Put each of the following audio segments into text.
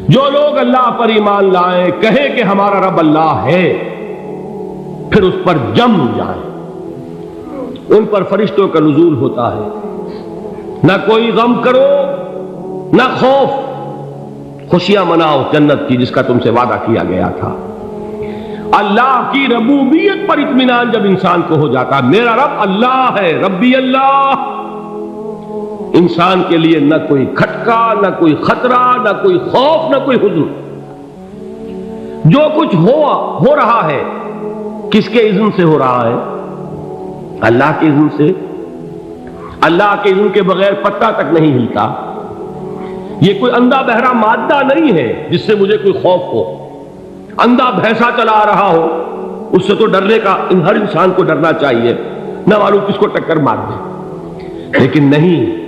جو لوگ اللہ پر ایمان لائیں، کہیں کہ ہمارا رب اللہ ہے، پھر اس پر جم جائیں، ان پر فرشتوں کا نزول ہوتا ہے۔ نہ کوئی غم کرو نہ خوف، خوشیاں مناؤ جنت کی جس کا تم سے وعدہ کیا گیا تھا۔ اللہ کی ربوبیت پر اطمینان جب انسان کو ہو جاتا، میرا رب اللہ ہے، ربی اللہ، انسان کے لیے نہ کوئی کھٹکا، نہ کوئی خطرہ، نہ کوئی خوف، نہ کوئی حزن۔ جو کچھ ہو رہا ہے کس کے اذن سے ہو رہا ہے؟ اللہ کے اذن سے۔ اللہ کے اذن کے بغیر پتہ تک نہیں ہلتا۔ یہ کوئی اندھا بہرا مادہ نہیں ہے جس سے مجھے کوئی خوف ہو۔ اندھا بھینسا چلا آ رہا ہو اس سے تو ڈرنے کا ہر انسان کو ڈرنا چاہیے، نہ معلوم کس کو ٹکر مار دے۔ لیکن نہیں،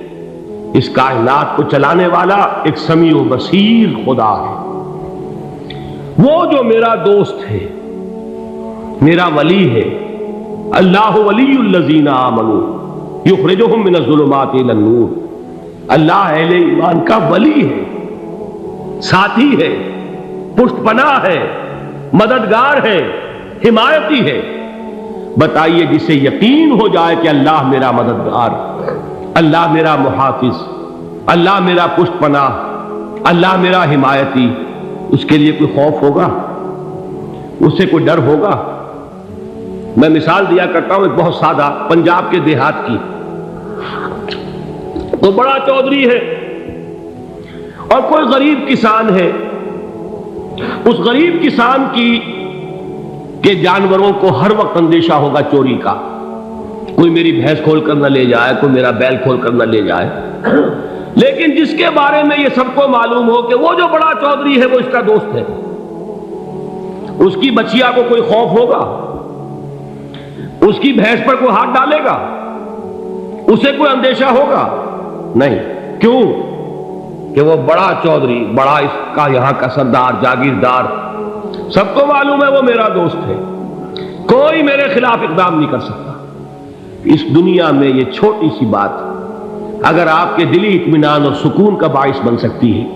اس کائنات کو چلانے والا ایک سمیع و بصیر خدا ہے۔ وہ جو میرا دوست ہے، میرا ولی ہے۔ اللہ ولی الذین آمنوا یخرجہم من الظلمات الی النور۔ اللہ اہل ایمان کا ولی ہے، ساتھی ہے، پشت پناہ ہے، مددگار ہے، حمایتی ہے۔ بتائیے جسے یقین ہو جائے کہ اللہ میرا مددگار، اللہ میرا محافظ، اللہ میرا پشت پناہ، اللہ میرا حمایتی، اس کے لیے کوئی خوف ہوگا؟ اس سے کوئی ڈر ہوگا؟ میں مثال دیا کرتا ہوں ایک بہت سادہ، پنجاب کے دیہات کی۔ تو بڑا چودھری ہے اور کوئی غریب کسان ہے۔ اس غریب کسان کے جانوروں کو ہر وقت اندیشہ ہوگا چوری کا، کوئی میری بھینس کھول کر نہ لے جائے، کوئی میرا بیل کھول کر نہ لے جائے۔ لیکن جس کے بارے میں یہ سب کو معلوم ہو کہ وہ جو بڑا چودھری ہے وہ اس کا دوست ہے، اس کی بچیا کو کوئی خوف ہوگا؟ اس کی بھینس پر کوئی ہاتھ ڈالے گا؟ اسے کوئی اندیشہ ہوگا؟ نہیں۔ کیوں؟ کہ وہ بڑا چودھری، بڑا اس کا یہاں کا سردار، جاگیردار، سب کو معلوم ہے وہ میرا دوست ہے، کوئی میرے خلاف اقدام نہیں کر سکتا۔ اس دنیا میں یہ چھوٹی سی بات اگر آپ کے دلی اطمینان اور سکون کا باعث بن سکتی ہے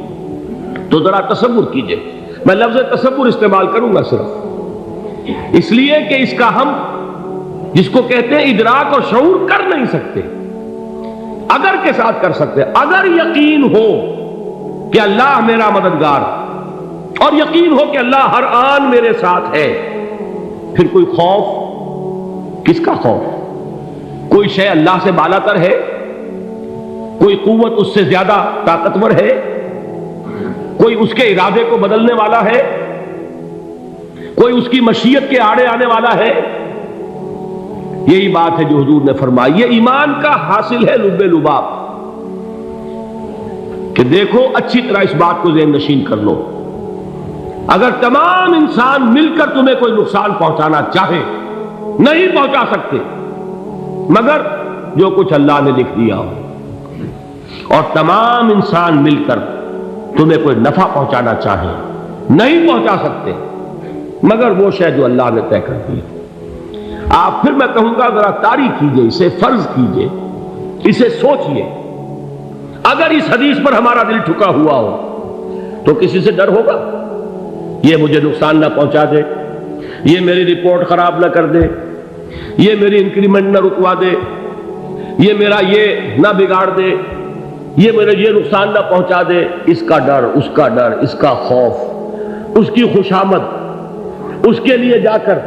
تو ذرا تصور کیجئے۔ میں لفظ تصور استعمال کروں گا صرف اس لیے کہ اس کا ہم جس کو کہتے ہیں ادراک اور شعور کر نہیں سکتے، اگر کے ساتھ کر سکتے۔ اگر یقین ہو کہ اللہ میرا مددگار اور یقین ہو کہ اللہ ہر آن میرے ساتھ ہے، پھر کوئی خوف؟ کس کا خوف؟ کوئی شے اللہ سے بالا تر ہے؟ کوئی قوت اس سے زیادہ طاقتور ہے؟ کوئی اس کے ارادے کو بدلنے والا ہے؟ کوئی اس کی مشیت کے آڑے آنے والا ہے؟ یہی بات ہے جو حضور نے فرمائی، یہ ایمان کا حاصل ہے لب لباب، کہ دیکھو اچھی طرح اس بات کو ذہن نشین کر لو۔ اگر تمام انسان مل کر تمہیں کوئی نقصان پہنچانا چاہے، نہیں پہنچا سکتے مگر جو کچھ اللہ نے لکھ دیا ہو، اور تمام انسان مل کر تمہیں کوئی نفع پہنچانا چاہے، نہیں پہنچا سکتے مگر وہ شے جو اللہ نے طے کر دی۔ آپ پھر میں کہوں گا ذرا طاری کیجئے، اسے فرض کیجئے، اسے سوچئے۔ اگر اس حدیث پر ہمارا دل ٹھکا ہوا ہو تو کسی سے ڈر ہوگا؟ یہ مجھے نقصان نہ پہنچا دے، یہ میری رپورٹ خراب نہ کر دے، یہ میری انکریمنٹ نہ رکوا دے، یہ میرا یہ نہ بگاڑ دے، یہ میرے یہ نقصان نہ پہنچا دے۔ اس کا ڈر، اس کا ڈر، اس کا خوف، اس کی خوشامد، اس کے لیے جا کر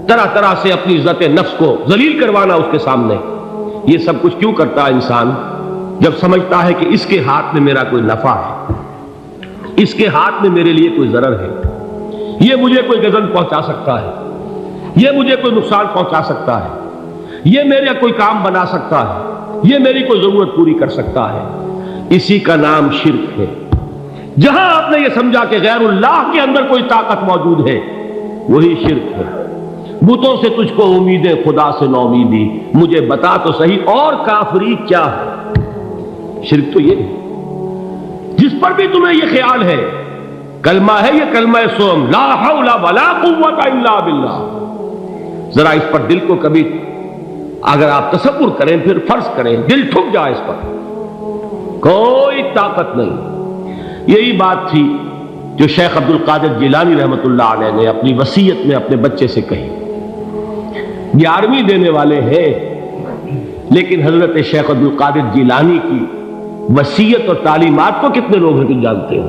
طرح طرح سے اپنی عزت نفس کو ذلیل کروانا اس کے سامنے، یہ سب کچھ کیوں کرتا ہے انسان؟ جب سمجھتا ہے کہ اس کے ہاتھ میں میرا کوئی نفع ہے، اس کے ہاتھ میں میرے لیے کوئی ضرر ہے، یہ مجھے کوئی غضب پہنچا سکتا ہے، یہ مجھے کوئی نقصان پہنچا سکتا ہے، یہ میرا کوئی کام بنا سکتا ہے، یہ میری کوئی ضرورت پوری کر سکتا ہے، اسی کا نام شرک ہے۔ جہاں آپ نے یہ سمجھا کہ غیر اللہ کے اندر کوئی طاقت موجود ہے، وہی شرک ہے۔ بتوں سے تجھ کو امیدیں، خدا سے نو امیدی، مجھے بتا تو صحیح اور کافری کیا ہے؟ شرک تو یہ ہے۔ جس پر بھی تمہیں یہ خیال ہے، کلمہ ہے یہ کلمہ سوم، لا حول ولا قوت الا باللہ، ذرا اس پر دل کو کبھی اگر آپ تصور کریں، پھر فرض کریں، دل ٹھک جائے اس پر، کوئی طاقت نہیں۔ یہی بات تھی جو شیخ عبد القادر جیلانی رحمۃ اللہ علیہ نے اپنی وصیت میں اپنے بچے سے کہی. 11ویں دینے والے ہیں، لیکن حضرت شیخ عبد القادر جیلانی کی وصیت اور تعلیمات کو کتنے لوگ ہیں جانتے ہو؟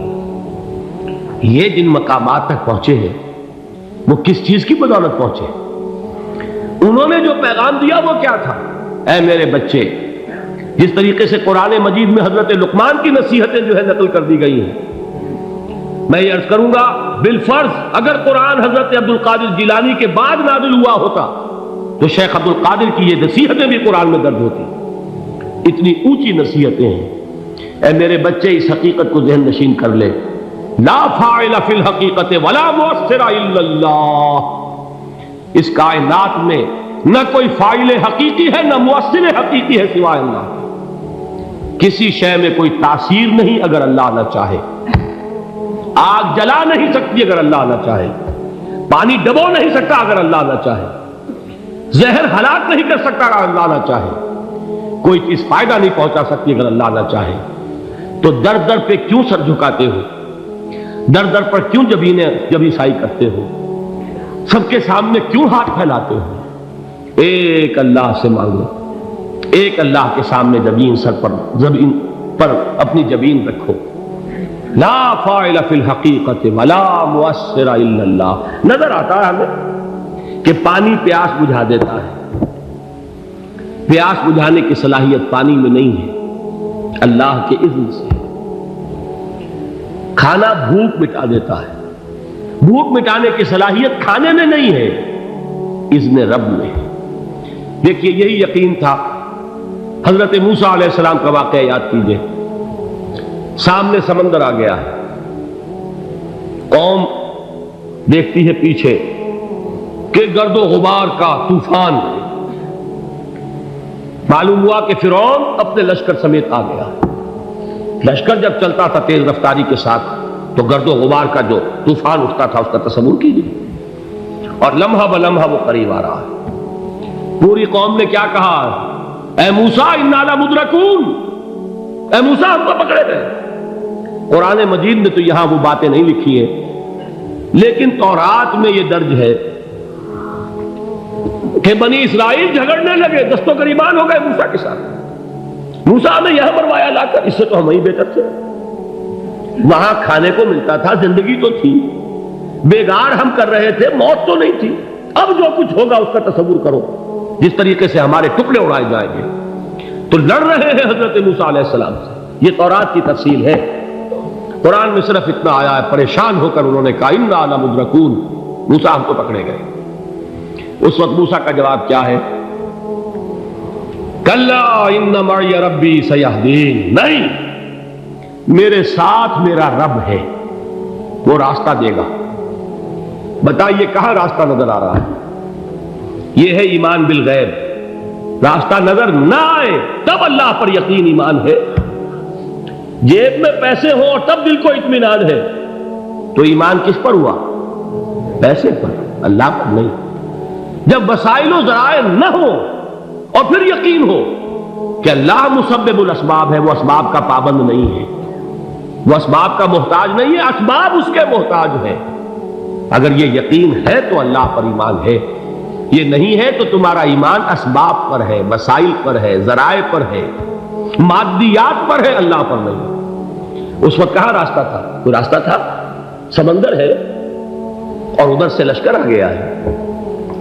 یہ جن مقامات تک پہنچے ہیں وہ کس چیز کی بدولت پہنچے؟ انہوں نے جو پیغام دیا وہ کیا تھا؟ اے میرے بچے، جس طریقے سے قرآن مجید میں حضرت لقمان کی نصیحتیں جو ہے نقل کر دی گئی ہیں، میں یہ عرض کروں گا بالفرض اگر قرآن حضرت عبد القادر جیلانی کے بعد نازل ہوا ہوتا تو شیخ عبد القادر کی یہ نصیحتیں بھی قرآن میں درج ہوتی. اتنی اونچی نصیحتیں ہیں. اے میرے بچے، اس حقیقت کو ذہن نشین کر لے، لا فاعل فی الحقیقت ولا مؤثر الا اللہ. اس کائنات میں نہ کوئی فاعل حقیقی ہے نہ مؤثر حقیقی ہے سوائے اللہ. کسی شے میں کوئی تاثیر نہیں اگر اللہ نہ چاہے. آگ جلا نہیں سکتی اگر اللہ نہ چاہے. پانی ڈبو نہیں سکتا اگر اللہ نہ چاہے. زہر ہلاک نہیں کر سکتا اگر اللہ نہ چاہے. کوئی چیز فائدہ نہیں پہنچا سکتی اگر اللہ نہ چاہے. تو در در پہ کیوں سر جھکاتے ہو؟ در در پر کیوں جبیں سائی کرتے ہو؟ سب کے سامنے کیوں ہاتھ پھیلاتے ہو؟ ایک اللہ سے مانگو، ایک اللہ کے سامنے زمین پر اپنی جبین رکھو. لا فاعل فی الحقیقت ولا مؤثر الا اللہ. نظر آتا ہے ہمیں کہ پانی پیاس بجھا دیتا ہے. پیاس بجھانے کی صلاحیت پانی میں نہیں ہے، اللہ کے اذن سے. کھانا بھوک مٹا دیتا ہے. بھوک مٹانے کی صلاحیت کھانے میں نہیں ہے، اذن رب میں. دیکھیے یہی یقین تھا. حضرت موسیٰ علیہ السلام کا واقعہ یاد کیجئے. سامنے سمندر آ گیا ہے، قوم دیکھتی ہے پیچھے کہ گرد و غبار کا طوفان. معلوم ہوا کہ فرعون اپنے لشکر سمیت آ گیا. لشکر جب چلتا تھا تیز رفتاری کے ساتھ تو گرد و غبار کا جو طوفان اٹھتا تھا اس کا تصور کیجیے. اور لمحہ بلمحہ وہ قریب آ رہا ہے. پوری قوم نے کیا کہا؟ اے موسیٰ انا لمدرکون، اے موسیٰ ہم کو پکڑے گئے. قرآن مجید میں تو یہاں وہ باتیں نہیں لکھی ہیں، لیکن تورات میں یہ درج ہے کہ بنی اسرائیل جھگڑنے لگے، دست و گریبان ہو گئے موسیٰ کے ساتھ. موسیٰ نے یہاں مروایا لا کر، اس سے تو ہم ہی بہتر تھے. وہاں کھانے کو ملتا تھا، زندگی تو تھی، بیگار ہم کر رہے تھے، موت تو نہیں تھی. اب جو کچھ ہوگا اس کا تصور کرو، جس طریقے سے ہمارے ٹکڑے اڑائے جائیں گے. تو لڑ رہے ہیں حضرت موسیٰ علیہ السلام سے. یہ تورات کی تفصیل ہے. قرآن میں صرف اتنا آیا ہے، پریشان ہو کر انہوں نے کہا انا لمدرکون، موسیٰ ہم کو پکڑے گئے. اس وقت موسیٰ کا جواب کیا ہے؟ کلا ان معی ربی سیہدین. نہیں، میرے ساتھ میرا رب ہے، وہ راستہ دے گا. بتائیے کہاں راستہ نظر آ رہا ہے؟ یہ ہے ایمان بالغیب. راستہ نظر نہ آئے تب اللہ پر یقین ایمان ہے. جیب میں پیسے ہوں اور تب دل کو اطمینان ہے تو ایمان کس پر ہوا؟ پیسے پر، اللہ پر نہیں. جب وسائل و ذرائع نہ ہو اور پھر یقین ہو کہ اللہ مسبب الاسباب ہے، وہ اسباب کا پابند نہیں ہے، وہ اسباب کا محتاج نہیں ہے، اسباب اس کے محتاج ہے. اگر یہ یقین ہے تو اللہ پر ایمان ہے. یہ نہیں ہے تو تمہارا ایمان اسباب پر ہے، وسائل پر ہے، ذرائع پر ہے، مادیات پر ہے، اللہ پر نہیں. اس وقت کہاں راستہ تھا؟ کوئی راستہ تھا؟ سمندر ہے اور ادھر سے لشکر آ گیا ہے.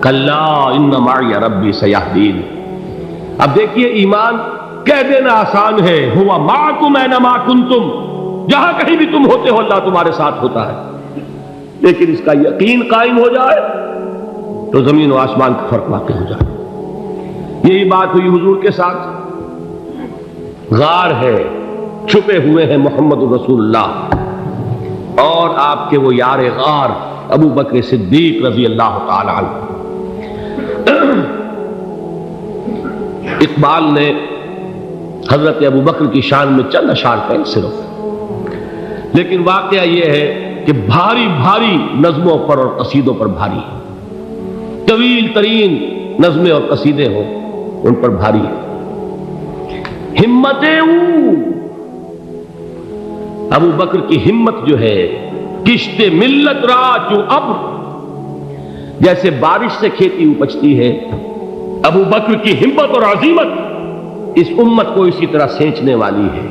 کلا ان معی ربی سیہدین. اب دیکھیے ایمان کہہ دینا آسان ہے، ہوا معکم اینما کنتم، جہاں کہیں بھی تم ہوتے ہو اللہ تمہارے ساتھ ہوتا ہے. لیکن اس کا یقین قائم ہو جائے تو زمین و آسمان کا فرق واقع ہو جائے. یہی بات ہوئی حضور کے ساتھ. غار ہے، چھپے ہوئے ہیں محمد رسول اللہ اور آپ کے وہ یار غار ابو بکر صدیق رضی اللہ تعالی عنہ. اقبال نے حضرت ابو بکر کی شان میں چند اشعار کہیں صرف، لیکن واقعہ یہ ہے کہ بھاری بھاری نظموں پر اور قصیدوں پر بھاری ہے. طویل ترین نظمیں اور قصیدے ہوں ان پر بھاری ہے. ہمتیں ابو بکر کی ہمت جو ہے کشت ملت را جو ابر، جیسے بارش سے کھیتی اپجتی ہے، ابو بکر کی ہمت اور عزیمت اس امت کو اسی طرح سینچنے والی ہے۔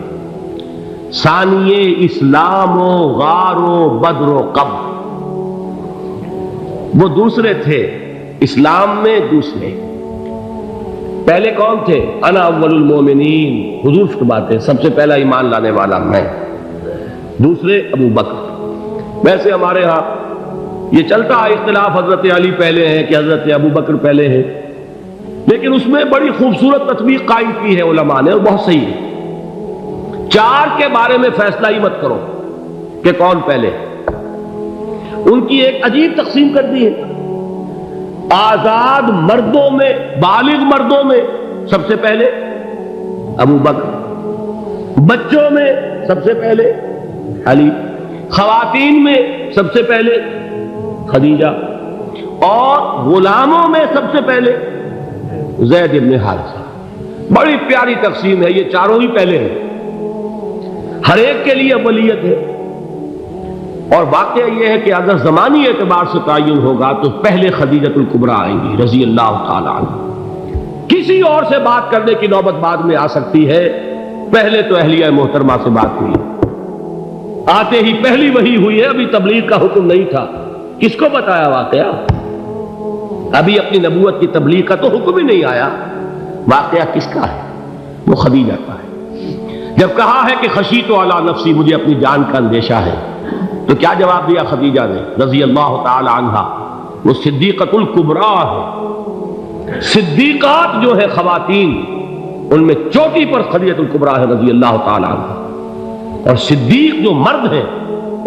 ثانیے اسلام و غار و بدر و قبر، وہ دوسرے تھے اسلام میں، دوسرے پہلے کون تھے؟ انا اول المومنین، حضور فرماتے سب سے پہلا ایمان لانے والا میں، دوسرے ابو بکر۔ ویسے ہمارے ہاں یہ چلتا ہے اختلاف، حضرت علی پہلے ہیں کہ حضرت ابو بکر پہلے ہیں، لیکن اس میں بڑی خوبصورت تطبیق قائم کی ہے علماء نے، اور بہت صحیح ہے۔ چار کے بارے میں فیصلہ ہی مت کرو کہ کون پہلے، ان کی ایک عجیب تقسیم کر دی ہے۔ آزاد مردوں میں، بالغ مردوں میں سب سے پہلے ابو بکر، بچوں میں سب سے پہلے علی، خواتین میں سب سے پہلے خدیجہ، اور غلاموں میں سب سے پہلے زید بن حارثہ۔ بڑی پیاری تقسیم ہے، یہ چاروں ہی پہلے ہیں، ہر ایک کے لیے اولیت ہے۔ اور واقعہ یہ ہے کہ اگر زمانی اعتبار سے تعین ہوگا تو پہلے خدیجۃ الکبریٰ آئیں گی رضی اللہ تعالی عنہ، کسی اور سے بات کرنے کی نوبت بعد میں آ سکتی ہے، پہلے تو اہلیہ محترمہ سے بات ہوئی، آتے ہی پہلی وحی ہوئی ہے، ابھی تبلیغ کا حکم نہیں تھا، کس کو بتایا واقعہ؟ ابھی اپنی نبوت کی تبلیغ کا تو حکم ہی نہیں آیا، واقعہ کس کا ہے؟ وہ خدیجہ کا ہے۔ جب کہا ہے کہ خشیت علی نفسی، مجھے اپنی جان کا اندیشہ ہے، تو کیا جواب دیا خدیجہ نے رضی اللہ تعالی عنہا؟ وہ صدیقۃ الکبریٰ ہے، صدیقات جو ہے خواتین، ان میں چوٹی پر خدیجۃ الکبریٰ ہے رضی اللہ تعالی عنہا، اور صدیق جو مرد ہیں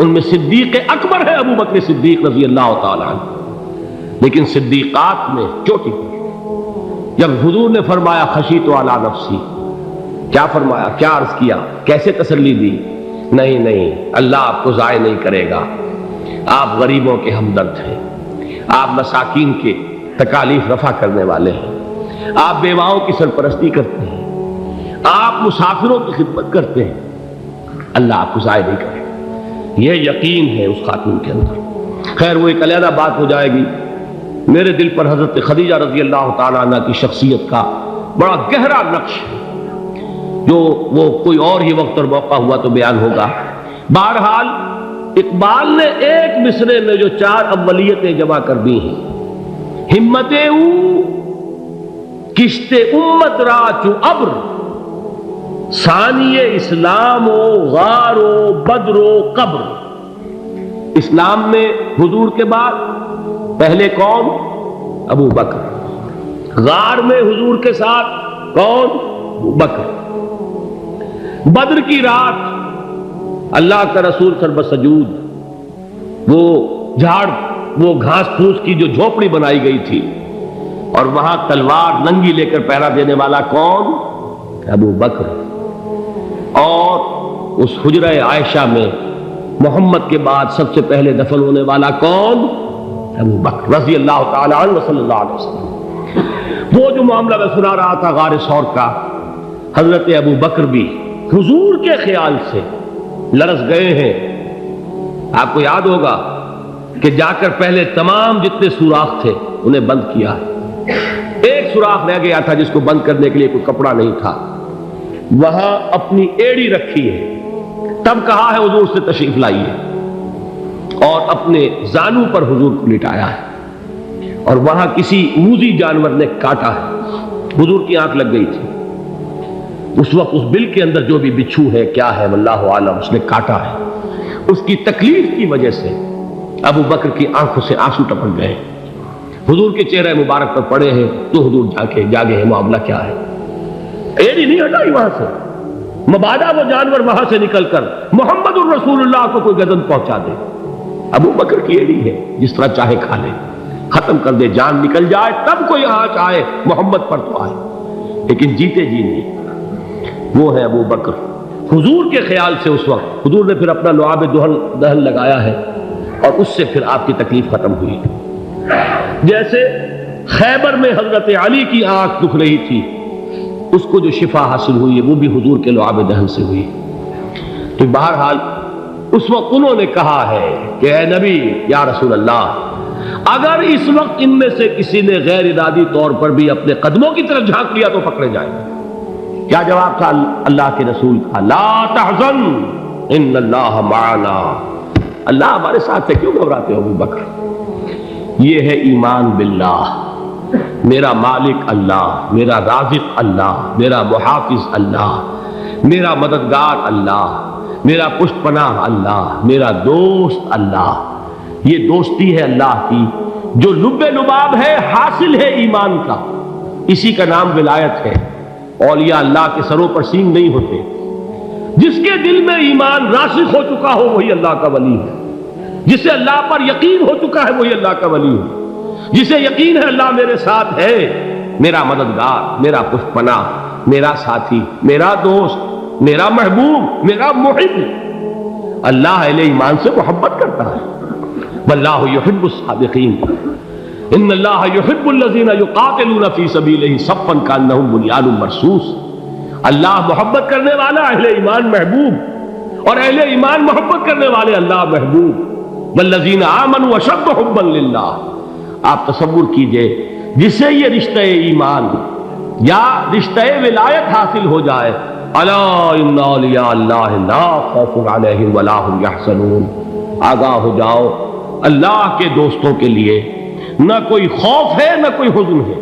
ان میں صدیق اکبر ہے ابو بکر صدیق رضی اللہ تعالی عنہ، لیکن صدیقات میں چوٹی پر۔ جب حضور نے فرمایا خشیت علی نفسی، کیا فرمایا، کیا عرض کیا، کیسے تسلی دی؟ نہیں نہیں، اللہ آپ کو ضائع نہیں کرے گا، آپ غریبوں کے ہمدرد ہیں، آپ مساکین کے تکالیف رفع کرنے والے ہیں، آپ بیواؤں کی سرپرستی کرتے ہیں، آپ مسافروں کی خدمت کرتے ہیں، اللہ آپ کو ضائع نہیں کرے گا، یہ یقین ہے اس خاتون کے اندر۔ خیر وہ ایک علیحدہ بات ہو جائے گی۔ میرے دل پر حضرت خدیجہ رضی اللہ تعالیٰ عنہ کی شخصیت کا بڑا گہرا نقش ہے، جو وہ کوئی اور ہی وقت اور موقع ہوا تو بیان ہوگا۔ بہرحال اقبال نے ایک مصرے میں جو چار اولیتیں جمع کر دی ہیں، ہمت او کشت امت را چو ابر، ثانی اسلام و غار و بدر و قبر۔ اسلام میں حضور کے بعد پہلے کون؟ ابو بکر، غار میں حضور کے ساتھ کون؟ ابو بکر، بدر کی رات اللہ کا رسول سر بسجود، وہ جھاڑ، وہ گھاس پھوس کی جو جھوپڑی بنائی گئی تھی، اور وہاں تلوار ننگی لے کر پہرا دینے والا کون؟ ابو بکر، اور اس حجرہ عائشہ میں محمد کے بعد سب سے پہلے دفن ہونے والا کون؟ ابو بکر رضی اللہ تعالی عنہ صلی اللہ علیہ وسلم۔ وہ جو معاملہ میں سنا رہا تھا غار ثور کا، حضرت ابو بکر بھی حضور کے خیال سے لرز گئے ہیں۔ آپ کو یاد ہوگا کہ جا کر پہلے تمام جتنے سوراخ تھے انہیں بند کیا ہے، ایک سوراخ رہ گیا تھا جس کو بند کرنے کے لیے کوئی کپڑا نہیں تھا، وہاں اپنی ایڑی رکھی ہے، تب کہا ہے حضور سے تشریف لائیے، اور اپنے زانو پر حضور کو لٹایا ہے، اور وہاں کسی موذی جانور نے کاٹا ہے، حضور کی آنکھ لگ گئی تھی، اس وقت اس بل کے اندر جو بھی بچھو ہے کیا ہے واللہ عالم، اس نے کاٹا ہے، اس کی تکلیف کی وجہ سے ابو بکر کی آنکھوں سے آنسو ٹپک گئے، حضور کے چہرے مبارک پر پڑے ہیں، تو حضور جاگے ہیں، معاملہ کیا ہے؟ ایڑی نہیں ہٹائی وہاں سے، مبادا وہ جانور وہاں سے نکل کر محمد الرسول اللہ کو کوئی گزن پہنچا دے، ابو بکر کی ایڑی ہے، جس طرح چاہے کھا لے، ختم کر دے، جان نکل جائے تب کوئی آنچ آئے، محمد پر تو آئے، لیکن جیتے جی نہیں۔ وہ ہے ابو بکر حضور کے خیال سے، اس وقت حضور نے پھر اپنا لعاب دہن لگایا ہے، اور اس سے پھر آپ کی تکلیف ختم ہوئی۔ جیسے خیبر میں حضرت علی کی آنکھ دکھ رہی تھی، اس کو جو شفا حاصل ہوئی ہے وہ بھی حضور کے لعاب دہن سے ہوئی۔ تو بہرحال اس وقت انہوں نے کہا ہے کہ اے نبی یا رسول اللہ، اگر اس وقت ان میں سے کسی نے غیر ارادی طور پر بھی اپنے قدموں کی طرف جھانک لیا تو پکڑے جائیں گے۔ کیا جواب تھا اللہ کے رسول کا؟ لا تحزن ان اللہ معنا، اللہ ہمارے ساتھ ہے، کیوں گھبراتے ہو ابو بکر؟ یہ ہے ایمان باللہ، میرا مالک اللہ، میرا رازق اللہ، میرا محافظ اللہ، میرا مددگار اللہ، میرا پشت پناہ اللہ، میرا دوست اللہ۔ یہ دوستی ہے اللہ کی جو لب لباب ہے، حاصل ہے ایمان کا، اسی کا نام ولایت ہے۔ اولیاء اللہ کے سروں پر سینگ نہیں ہوتے، جس کے دل میں ایمان راسخ ہو چکا ہو وہی اللہ کا ولی ہے، جسے اللہ پر یقین ہو چکا ہے وہی اللہ کا ولی ہے، جسے یقین ہے اللہ میرے ساتھ ہے، میرا مددگار، میرا پشت پناہ، میرا ساتھی، میرا دوست، میرا محبوب، میرا محب۔ اللہ اہل ایمان سے محبت کرتا ہے۔ واللہ یحب الصادقین، ان اللہ یحب الذین یقاتلون فی سبیلہ صفا کانہم بنیان مرصوص۔ اللہ محبت کرنے والا، اہل ایمان محبوب، اور اہل ایمان محبت کرنے والے اللہ محبوب۔ والذین آمنوا اشد حبا للہ۔ آپ تصور کیجئے جسے یہ رشتہ ایمان یا رشتہ ولایت حاصل ہو جائے، الا ان اولیاء اللہ لا خوف علیہم ولا هم یحزنون، آگاہ ہو جاؤ، اللہ کے دوستوں کے لیے نہ کوئی خوف ہے نہ کوئی حزن ہے۔